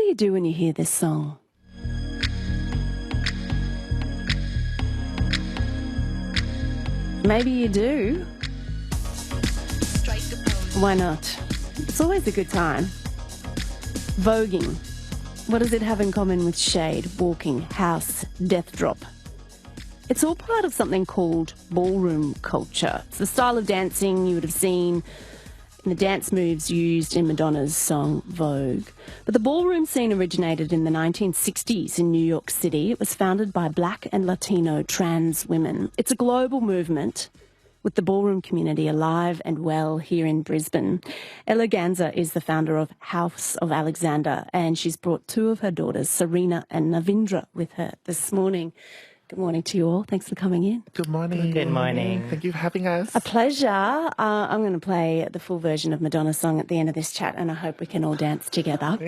do you do when you hear this song? Maybe you do. Why not? It's always a good time. Voguing. What does it have in common with shade, walking, house, death drop? It's all part of something called ballroom culture. It's the style of dancing you would have seen in the dance moves used in Madonna's song Vogue. But the ballroom scene originated in the 1960s in New York City. It was founded by Black and Latino trans women. It's a global movement with the ballroom community alive and well here in Brisbane. Ella Ganza is the founder of House of Alexander, and she's brought two of her daughters, Sarina and Navindra, with her this morning. Good morning to you all. Thanks for coming in. Good morning. Good morning. Thank you for having us. A pleasure. I'm going to play the full version of Madonna's song at the end of this chat, and I hope we can all dance together.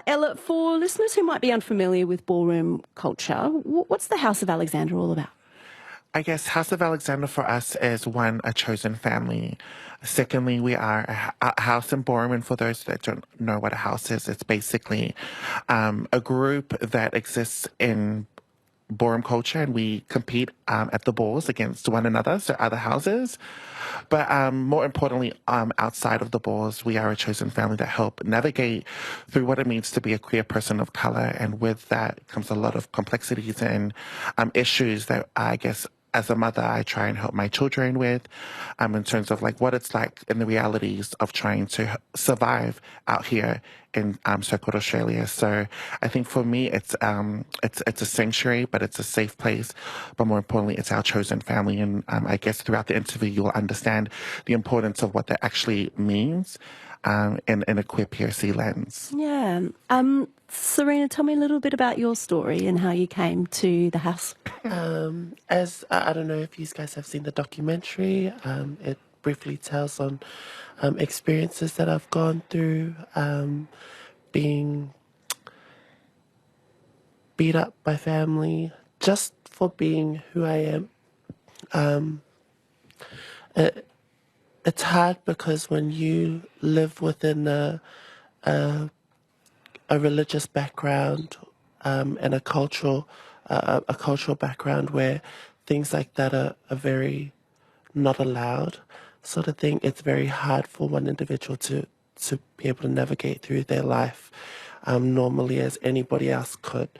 Ella, for listeners who might be unfamiliar with ballroom culture, what's the House of Alexander all about? I guess House of Alexander for us is, one, a chosen family. Secondly, we are a house and ballroom. And for those that don't know what a house is, it's basically a group that exists in ballroom culture, and we compete at the balls against one another, so other houses. But more importantly, outside of the balls, we are a chosen family that help navigate through what it means to be a queer person of color. And with that comes a lot of complexities and issues that I guess as a mother, I try and help my children with, in terms of like what it's like in the realities of trying to survive out here in so-called Australia. So I think for me, it's a sanctuary, but it's a safe place. But more importantly, it's our chosen family. And I guess throughout the interview, you'll understand the importance of what that actually means in a queer POC lens. Yeah. Sarina, tell me a little bit about your story and how you came to the house. As I don't know if you guys have seen the documentary, it briefly tells on experiences that I've gone through, being beat up by family just for being who I am. It's hard because when you live within a religious background and a cultural background where things like that are very not allowed, sort of thing, it's very hard for one individual to be able to navigate through their life normally as anybody else could.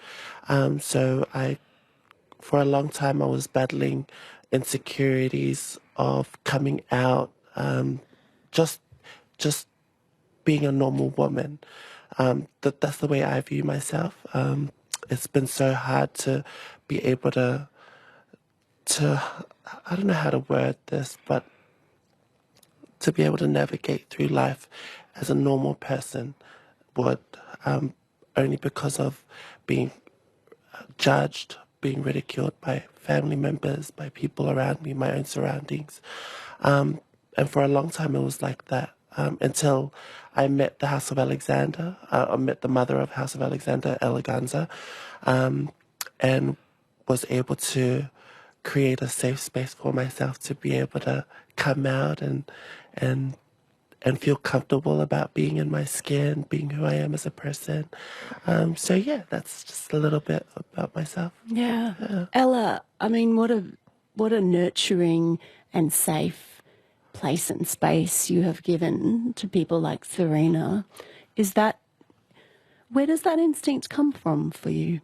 So for a long time, I was battling insecurities of coming out, just being a normal woman. That's the way I view myself. It's been so hard to be able to I don't know how to word this, but to be able to navigate through life as a normal person would, only because of being judged, being ridiculed by family members, by people around me, my own surroundings. And for a long time it was like that. Until I met the House of Alexander, I met the mother of House of Alexander, Ella Ganza, and was able to create a safe space for myself to be able to come out and feel comfortable about being in my skin, being who I am as a person. So yeah, that's just a little bit about myself. Yeah. Ella, I mean, what a nurturing and safe place and space you have given to people like Sarina. Where does that instinct come from for you?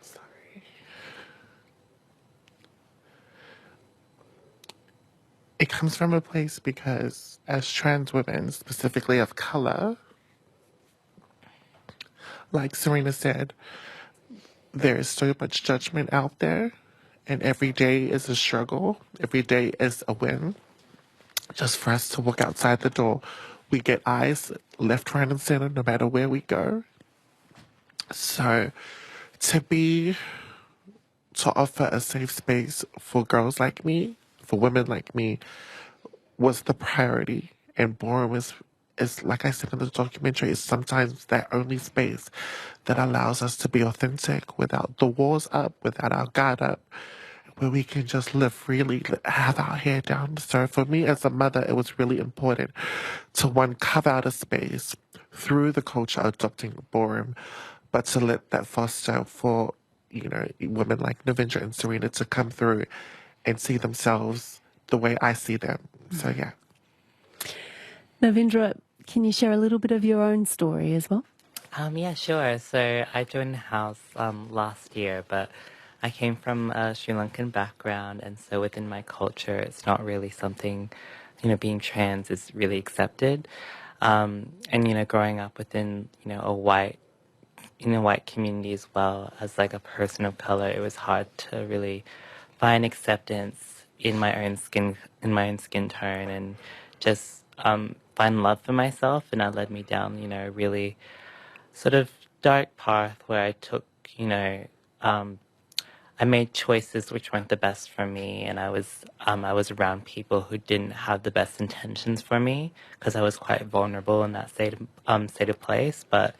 Sorry. It comes from a place because as trans women, specifically of color, like Sarina said, there is so much judgment out there. And every day is a struggle. Every day is a win. Just for us to walk outside the door, we get eyes left, right, and center, no matter where we go. So to offer a safe space for girls like me, for women like me, was the priority. And ballroom is, like I said in the documentary, is sometimes that only space that allows us to be authentic without the walls up, without our guard up, where we can just live freely, have our hair down. So for me as a mother, it was really important to, one, carve out a space through the culture of adopting the ballroom, but to let that foster for, women like Navindra and Sarina to come through and see themselves the way I see them. So yeah. Navindra, can you share a little bit of your own story as well? Yeah, sure. So I joined the house last year, but I came from a Sri Lankan background, and so within my culture, it's not really something, being trans is really accepted. And growing up within a white community as well as like a person of color, it was hard to really find acceptance in my own skin tone, and just find love for myself. And that led me down, a really sort of dark path where I took, I made choices which weren't the best for me, and I was around people who didn't have the best intentions for me because I was quite vulnerable in that state of place. But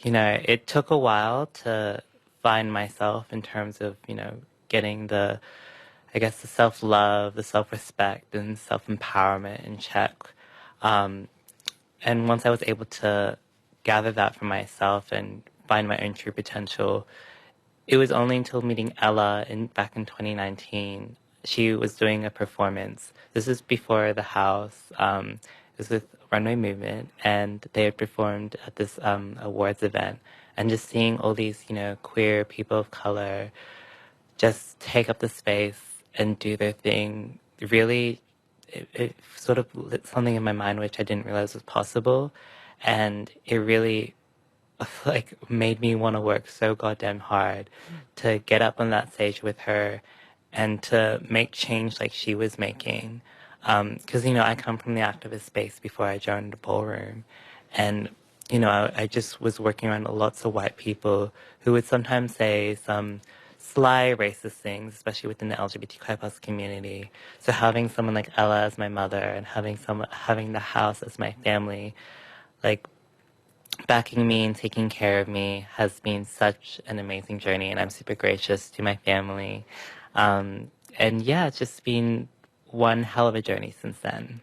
it took a while to find myself in terms of getting the self-love, the self-respect, and self-empowerment in check. And once I was able to gather that for myself and find my own true potential, it was only until meeting Ella back in 2019. She was doing a performance. This is before the house. It was with Runway Movement, and they had performed at this awards event. And just seeing all these, queer people of color just take up the space and do their thing, really, it sort of lit something in my mind which I didn't realize was possible. And it really made me want to work so goddamn hard to get up on that stage with her and to make change like she was making. Because, I come from the activist space before I joined the ballroom. And, I just was working around lots of white people who would sometimes say some sly racist things, especially within the LGBTQI plus community. So having someone like Ella as my mother and having the house as my family, backing me and taking care of me has been such an amazing journey, and I'm super gracious to my family. And yeah, it's just been one hell of a journey since then.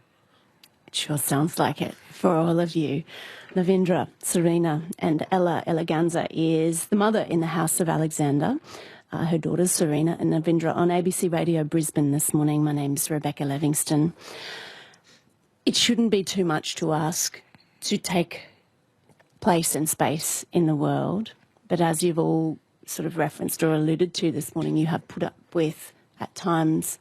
It sure sounds like it for all of you. Navindra, Sarina and Ella Ganza is the mother in the House of Alexander. Her daughters, Sarina and Navindra, on ABC Radio Brisbane this morning. My name's Rebecca Livingston. It shouldn't be too much to ask to take place and space in the world, but as you've all sort of referenced or alluded to this morning, you have put up with, at times,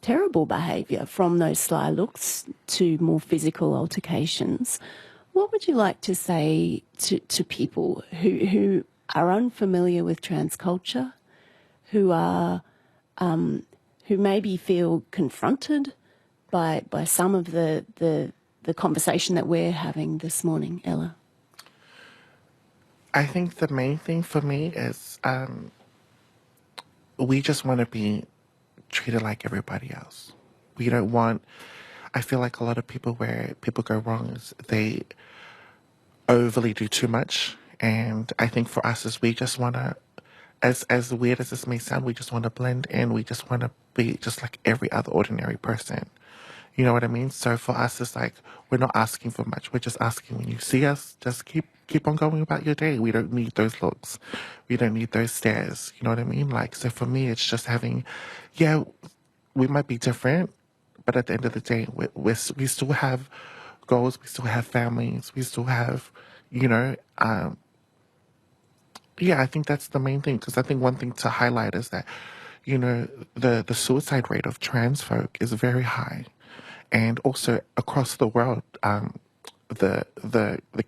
terrible behaviour, from those sly looks to more physical altercations. What would you like to say to people who are unfamiliar with trans culture, who are who maybe feel confronted by some of the conversation that we're having this morning, Ella? I think the main thing for me is we just want to be treated like everybody else. We don't want, I feel like a lot of people, where people go wrong is they overly do too much. And I think for us is we just want to, as weird as this may sound, we just want to blend in. We just want to be just like every other ordinary person. You know what I mean? So for us, it's like, we're not asking for much. We're just asking, when you see us, just keep on going about your day. We don't need those looks. We don't need those stares. You know what I mean? So for me, it's just having, yeah, we might be different, but at the end of the day, we still have goals. We still have families. We still have, yeah, I think that's the main thing. Because I think one thing to highlight is that, the suicide rate of trans folk is very high. And also across the world, the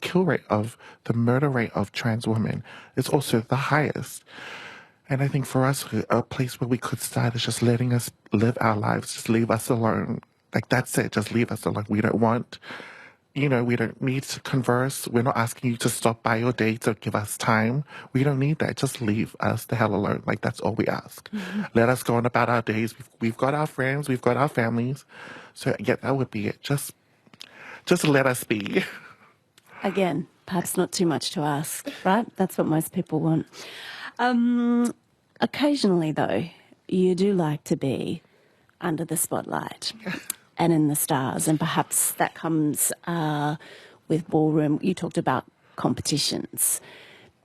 kill rate of the murder rate of trans women is also the highest. And I think for us, a place where we could start is just letting us live our lives. Just leave us alone. That's it. Just leave us alone. We don't want, we don't need to converse. We're not asking you to stop by your day to give us time. We don't need that. Just leave us the hell alone. That's all we ask. Mm-hmm. Let us go on about our days. We've got our friends. We've got our families. So, yeah, that would be it. Just let us be. Again, perhaps not too much to ask, right? That's what most people want. Occasionally, though, you do like to be under the spotlight and in the stars, and perhaps that comes with ballroom. You talked about competitions.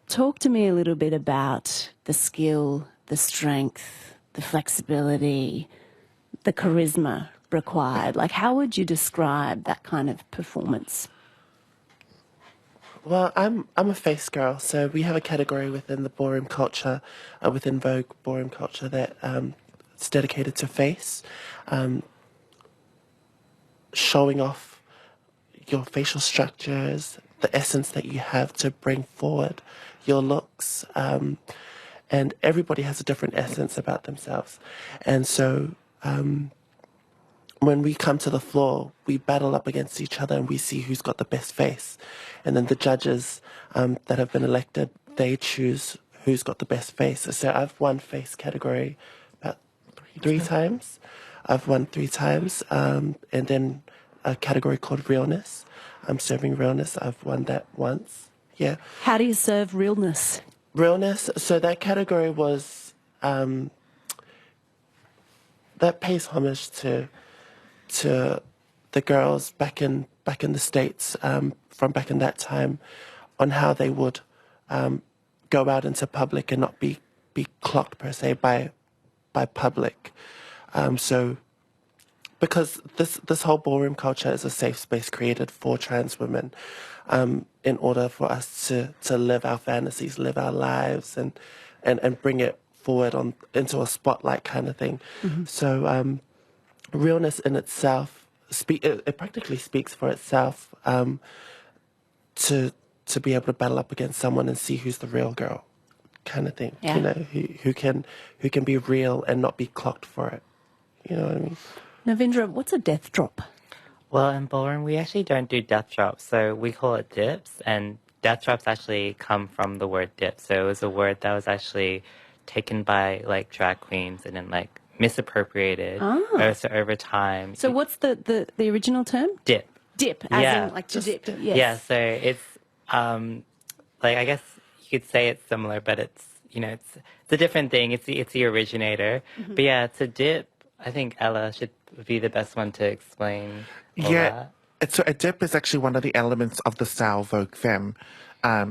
Talk to me a little bit about the skill, the strength, the flexibility, the charisma required. Like, how would you describe that kind of performance? Well, I'm a face girl, so we have a category within the ballroom culture, within Vogue ballroom culture, that it's dedicated to face, showing off your facial structures, the essence that you have to bring forward your looks, and everybody has a different essence about themselves, and so when we come to the floor, we battle up against each other and we see who's got the best face. And then the judges that have been elected, they choose who's got the best face. So I've won face category about three times. I've won 3 times. And then a category called realness. I'm serving realness. I've won that once. Yeah. How do you serve realness? Realness. So that category was, that pays homage to the girls back in the States, from back in that time, on how they would go out into public and not be clocked per se by public. So because this whole ballroom culture is a safe space created for trans women, in order for us to live our fantasies, live our lives, and bring it forward into a spotlight kind of thing. Mm-hmm. So realness in itself, it practically speaks for itself, to be able to battle up against someone and see who's the real girl, kind of thing. Yeah. You know, who can be real and not be clocked for it. You know what I mean? Navindra, what's a death drop? Well, in ballroom, we actually don't do death drops, so we call it dips, and death drops actually come from the word dip. So it was a word that was actually taken by, like, drag queens and then, like, misappropriated over time. So what's the original term? Dip. Dip, as in like to dip. Yes. Yeah, so it's, like, I guess you could say it's similar, but it's, you know, it's a different thing. It's the originator. Mm-hmm. But yeah, to dip, I think Ella should be the best one to explain all that. So a dip is actually one of the elements of the style Vogue Femme,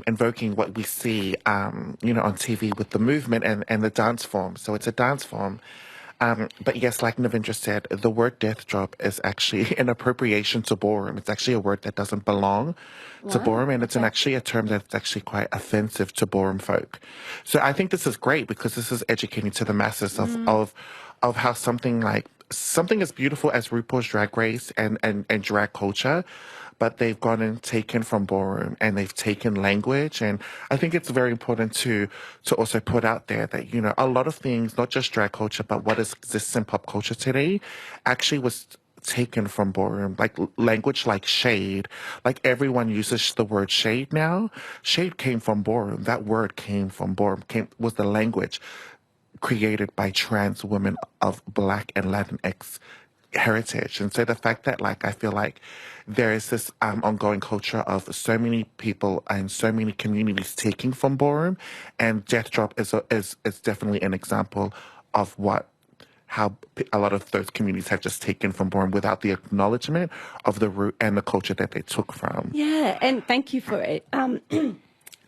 invoking what we see, on TV with the movement and the dance form. So it's a dance form. But yes, like Navindra said, the word death drop is actually an appropriation to ballroom. It's actually a word that doesn't belong to ballroom, and it's actually a term that's actually quite offensive to ballroom folk. So I think this is great because this is educating to the masses of how something as beautiful as RuPaul's Drag Race and drag culture, but they've gone and taken from ballroom and they've taken language. And I think it's very important to also put out there that, a lot of things, not just drag culture, but what exists in pop culture today actually was taken from ballroom. Like language like shade, like everyone uses the word shade now. Shade came from ballroom. That word came from ballroom, was the language created by trans women of Black and Latinx heritage. And so the fact that, I feel like there is this ongoing culture of so many people and so many communities taking from ballroom, and Death Drop is definitely an example of how a lot of those communities have just taken from ballroom without the acknowledgement of the root and the culture that they took from. Yeah, and thank you for it.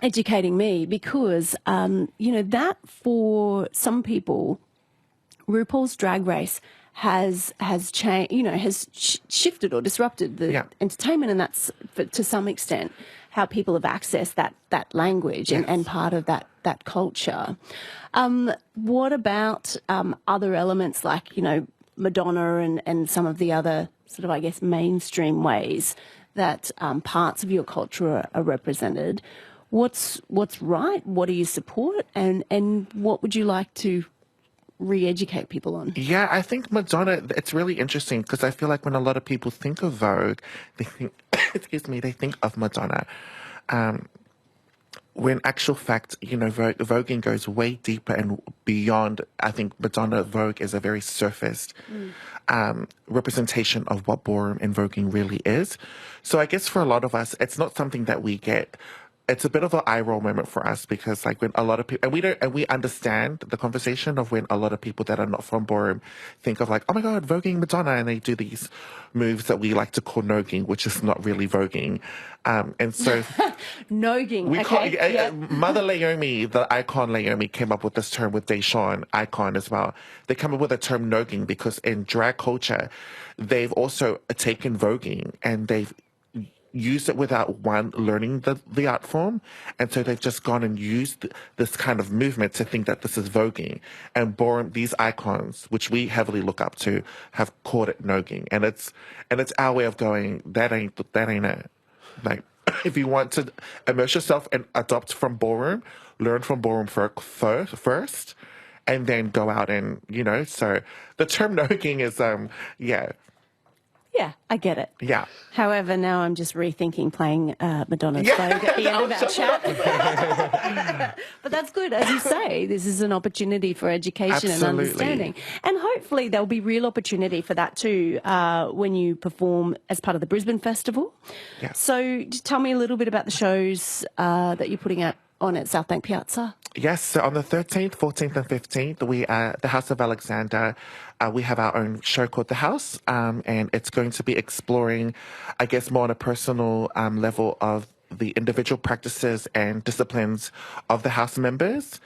Educating me, because that for some people, RuPaul's Drag Race has changed, has shifted or disrupted the entertainment, and that's to some extent how people have accessed that language and part of that culture. What about other elements like Madonna and some of the other sort of, I guess, mainstream ways that parts of your culture are represented? What's right? What do you support? And what would you like to re-educate people on? Yeah, I think Madonna, it's really interesting because I feel like when a lot of people think of Vogue, they think, they think of Madonna. When actual fact, voguing goes way deeper and beyond. I think Madonna Vogue is a very surfaced representation of what ballroom and voguing really is. So I guess for a lot of us, it's not something that we get it's a bit of an eye roll moment for us because like when a lot of people and we understand the conversation of when a lot of people that are not from ballroom think of like, oh my god, voguing Madonna, and they do these moves that we like to call nogging, which is not really voguing. And so Nogging. we Okay. call Mother Laomi, the icon Laomi, came up with this term with Deshawn, icon as well. They come up with the term nogging because in drag culture, they've also taken voguing and they've used it without learning the art form, and so they've just gone and used this kind of movement to think that this is voguing. And ballroom, these icons, which we heavily look up to, have called it nogging, and it's our way of going, that ain't it. Like, if you want to immerse yourself and adopt from ballroom, learn from ballroom first, and then go out and So the term nogging is Yeah, I get it. Yeah. However, now I'm just rethinking playing Madonna's Vogue at the end of our chat. But that's good. As you say, this is an opportunity for education and understanding. And hopefully there'll be real opportunity for that too when you perform as part of the Brisbane Festival. Yeah. So just tell me a little bit about the shows that you're putting on at South Bank Piazza. Yes, so on the 13th, 14th and 15th, we at the House of Alexander, we have our own show called The House, and it's going to be exploring, I guess, more on a personal level of the individual practices and disciplines of the House members,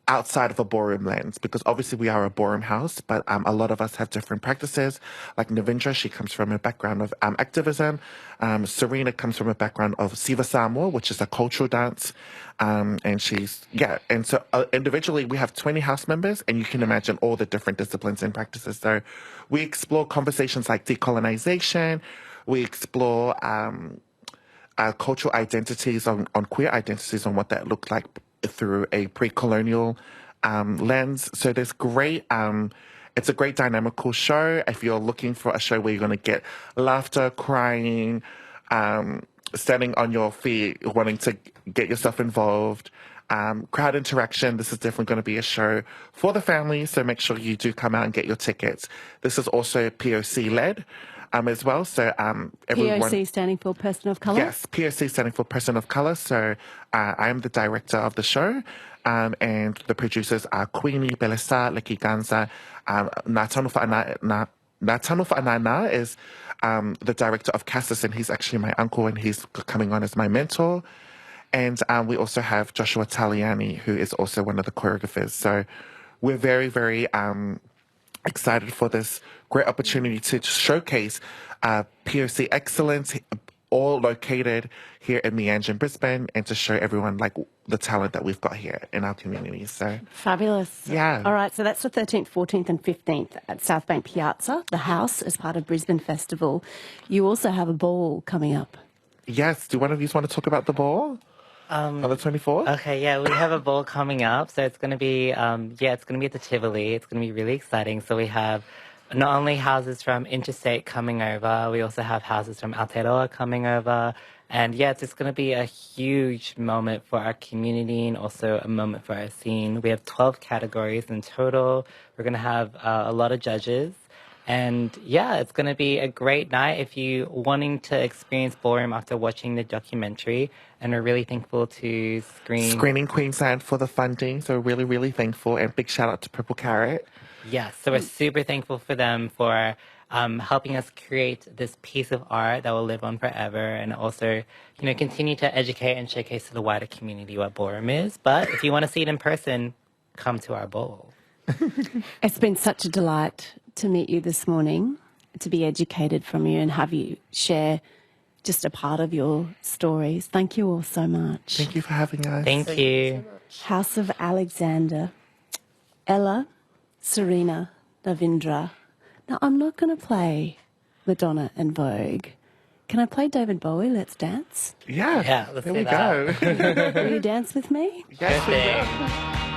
outside of a ballroom lens, because obviously we are a ballroom house, but a lot of us have different practices. Like Navindra, she comes from a background of activism. Sarina comes from a background of Siva Samoa, which is a cultural dance. And and so individually we have 20 house members, and you can imagine all the different disciplines and practices. So we explore conversations like decolonization. We explore cultural identities on queer identities, on what that looked like through a pre-colonial lens. So there's great, it's a great dynamical show. If you're looking for a show where you're going to get laughter, crying, standing on your feet, wanting to get yourself involved, crowd interaction, this is definitely going to be a show for the family. So make sure you do come out and get your tickets. This is also POC-led. As well. So everyone, POC standing for Person of Colour? Yes, POC standing for Person of Colour. So I am the director of the show, and the producers are Queenie, Belisa, Leki Ganza, Natanu Fa'anana is the director of Cassis, and he's actually my uncle, and he's coming on as my mentor. And we also have Joshua Taliani, who is also one of the choreographers. So we're very, very excited for this great opportunity to showcase POC excellence, all located here in Meanjin, Brisbane, and to show everyone like the talent that we've got here in our community. So fabulous. Yeah. All right, so that's the 13th, 14th and 15th at South Bank Piazza, the house, as part of Brisbane Festival. You also have a ball coming up. Yes. Do one of you want to talk about the ball? On the 24th? Okay, yeah, we have a ball coming up. So it's going to be, it's going to be at the Tivoli. It's going to be really exciting. So we have not only houses from interstate coming over, we also have houses from Aotearoa coming over. And yeah, it's just going to be a huge moment for our community and also a moment for our scene. We have 12 categories in total. We're going to have a lot of judges. And yeah, it's going to be a great night if you wanting to experience ballroom after watching the documentary. And we're really thankful to Screening Queensland for the funding. So really, really thankful. And big shout out to Purple Carrot. Yes, so we're super thankful for them for helping us create this piece of art that will live on forever, and also, continue to educate and showcase to the wider community what ballroom is. But if you want to see it in person, come to our ball. It's been such a delight to meet you this morning, to be educated from you and have you share just a part of your stories. Thank you all so much. Thank you for having us. Thank you. House of Alexander, Ella, Sarina, Navindra. Now, I'm not going to play Madonna and Vogue. Can I play David Bowie, Let's Dance? Yeah, let's there do we that. go. Will you dance with me? Yes, we will.